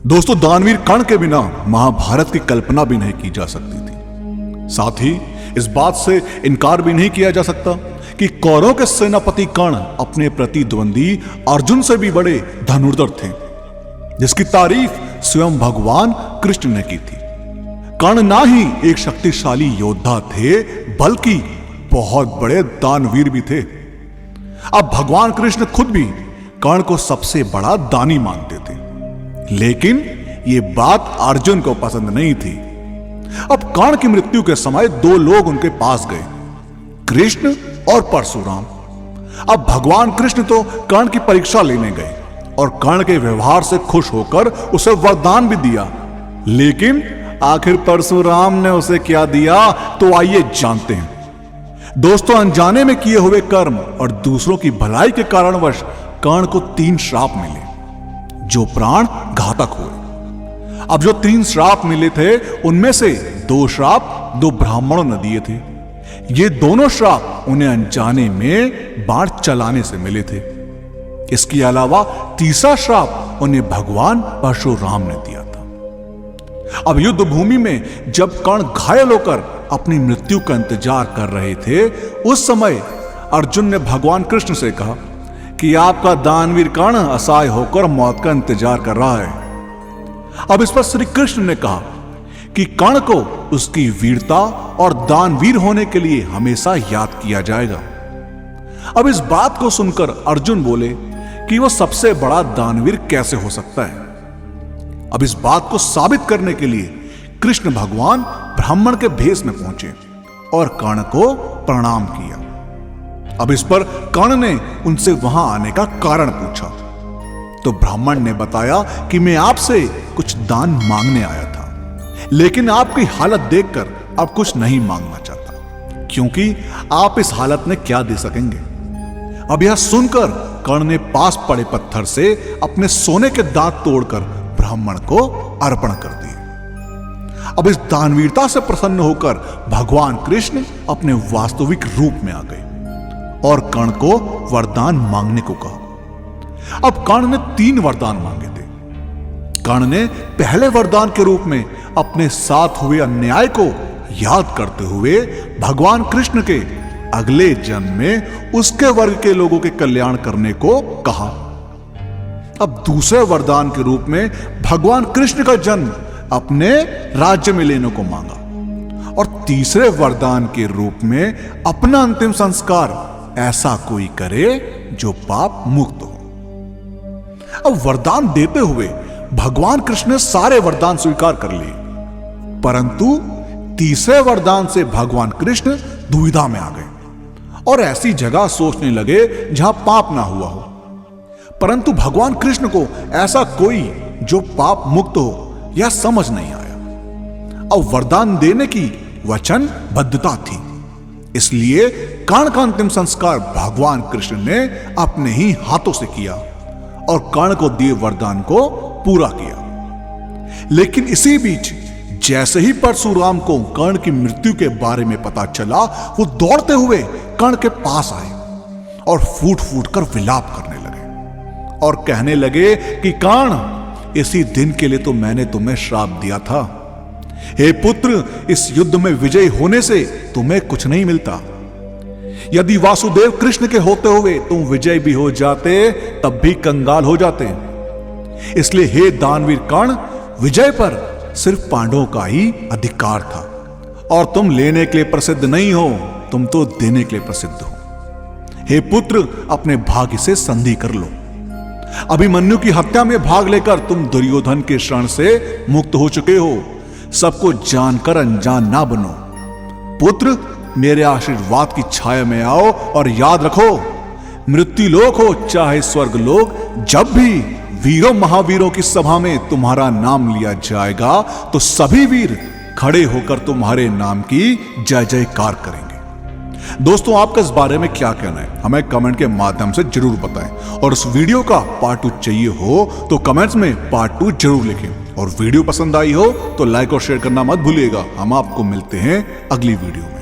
दोस्तों, दानवीर कर्ण के बिना महाभारत की कल्पना भी नहीं की जा सकती थी। साथ ही इस बात से इनकार भी नहीं किया जा सकता कि कौरवों के सेनापति कर्ण अपने प्रतिद्वंदी अर्जुन से भी बड़े धनुर्धर थे, जिसकी तारीफ स्वयं भगवान कृष्ण ने की थी। कर्ण ना ही एक शक्तिशाली योद्धा थे, बल्कि बहुत बड़े दानवीर भी थे। अब भगवान कृष्ण खुद भी कर्ण को सबसे बड़ा दानी मानते थे, लेकिन यह बात अर्जुन को पसंद नहीं थी। अब कर्ण की मृत्यु के समय दो लोग उनके पास गए, कृष्ण और परशुराम। अब भगवान कृष्ण तो कर्ण की परीक्षा लेने गए और कर्ण के व्यवहार से खुश होकर उसे वरदान भी दिया। लेकिन आखिर परशुराम ने उसे क्या दिया, तो आइए जानते हैं। दोस्तों, अनजाने में किए हुए कर्म और दूसरों की भलाई के कारणवश कर्ण को 3 श्राप मिले, जो प्राण घातक हुए। अब जो 3 श्राप मिले थे, उनमें से 2 श्राप 2 ब्राह्मणों ने दिए थे। ये दोनों श्राप उन्हें अनजाने में बाण चलाने से मिले थे। इसके अलावा तीसरा श्राप उन्हें भगवान परशुराम ने दिया था। अब युद्ध भूमि में जब कर्ण घायल होकर अपनी मृत्यु का इंतजार कर रहे थे, उस समय अर्जुन ने भगवान कृष्ण से कहा कि आपका दानवीर कर्ण असहाय होकर मौत का इंतजार कर रहा है। अब इस पर श्री कृष्ण ने कहा कि कर्ण को उसकी वीरता और दानवीर होने के लिए हमेशा याद किया जाएगा। अब इस बात को सुनकर अर्जुन बोले कि वह सबसे बड़ा दानवीर कैसे हो सकता है। अब इस बात को साबित करने के लिए कृष्ण भगवान ब्राह्मण के भेष में पहुंचे और कर्ण को प्रणाम किया। अब इस पर कर्ण ने उनसे वहां आने का कारण पूछा, तो ब्राह्मण ने बताया कि मैं आपसे कुछ दान मांगने आया था, लेकिन आपकी हालत देखकर अब कुछ नहीं मांगना चाहता, क्योंकि आप इस हालत में क्या दे सकेंगे। अब यह सुनकर कर्ण ने पास पड़े पत्थर से अपने सोने के दांत तोड़कर ब्राह्मण को अर्पण कर दिए। अब इस दानवीरता से प्रसन्न होकर भगवान कृष्ण अपने वास्तविक रूप में आ गए और कर्ण को वरदान मांगने को कहा। अब कर्ण ने 3 वरदान मांगे थे। कर्ण ने पहले वरदान के रूप में अपने साथ हुए अन्याय को याद करते हुए भगवान कृष्ण के अगले जन्म में उसके वर्ग के लोगों के कल्याण करने को कहा। अब दूसरे वरदान के रूप में भगवान कृष्ण का जन्म अपने राज्य में लेने को मांगा, और तीसरे वरदान के रूप में अपना अंतिम संस्कार ऐसा कोई करे जो पाप मुक्त हो। अब वरदान देते हुए भगवान कृष्ण ने सारे वरदान स्वीकार कर लिए, परंतु तीसरे वरदान से भगवान कृष्ण दुविधा में आ गए और ऐसी जगह सोचने लगे जहां पाप ना हुआ हो। परंतु भगवान कृष्ण को ऐसा कोई जो पाप मुक्त हो यह समझ नहीं आया। अब वरदान देने की वचनबद्धता थी, इसलिए कर्ण का अंतिम संस्कार भगवान कृष्ण ने अपने ही हाथों से किया और कर्ण को दिए वरदान को पूरा किया। लेकिन इसी बीच जैसे ही परशुराम को कर्ण की मृत्यु के बारे में पता चला, वो दौड़ते हुए कर्ण के पास आए और फूट फूट कर विलाप करने लगे और कहने लगे कि कर्ण, इसी दिन के लिए तो मैंने तुम्हें श्राप दिया था। हे पुत्र, इस युद्ध में विजय होने से तुम्हें कुछ नहीं मिलता। यदि वासुदेव कृष्ण के होते हुए तुम विजय भी हो जाते, तब भी कंगाल हो जाते। इसलिए हे दानवीर कर्ण, विजय पर सिर्फ पांडवों का ही अधिकार था, और तुम लेने के लिए प्रसिद्ध नहीं हो, तुम तो देने के लिए प्रसिद्ध हो। हे पुत्र, अपने भाग्य से संधि कर लो। अभिमन्यु की हत्या में भाग लेकर तुम दुर्योधन के शरण से मुक्त हो चुके हो। सबको जानकर अनजान ना बनो। पुत्र, मेरे आशीर्वाद की छाया में आओ और याद रखो, मृत्यु लोक हो चाहे स्वर्ग लोक, जब भी वीरों महावीरों की सभा में तुम्हारा नाम लिया जाएगा, तो सभी वीर खड़े होकर तुम्हारे नाम की जय जयकार करेंगे। दोस्तों, आपका इस बारे में क्या कहना है, हमें कमेंट के माध्यम से जरूर बताएं, और इस वीडियो का पार्ट 2 चाहिए हो तो कमेंट्स में पार्ट 2 जरूर लिखें, और वीडियो पसंद आई हो तो लाइक और शेयर करना मत भूलिएगा। हम आपको मिलते हैं अगली वीडियो में।